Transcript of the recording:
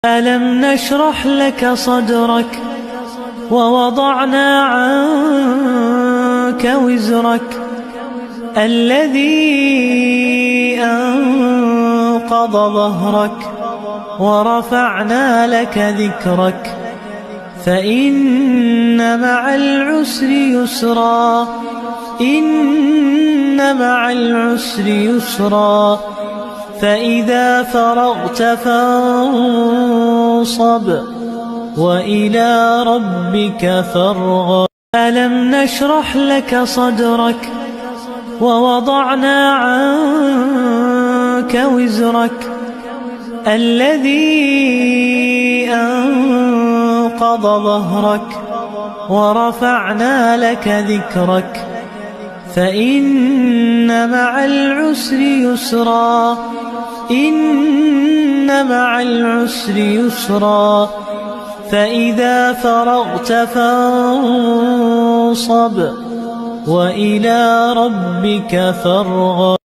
ألم نشرح لك صدرك ووضعنا عنك وزرك الذي أنقض ظهرك ورفعنا لك ذكرك فإن مع العسر يسرا إن مع العسر يسرا فإذا فرغت فانصب وإلى ربك فارغب ألم نشرح لك صدرك ووضعنا عنك وزرك الذي أنقض ظهرك ورفعنا لك ذكرك فإن مع العسر يسرا إن مع العسر يسرا فإذا فرغت فانصب وإلى ربك فارغب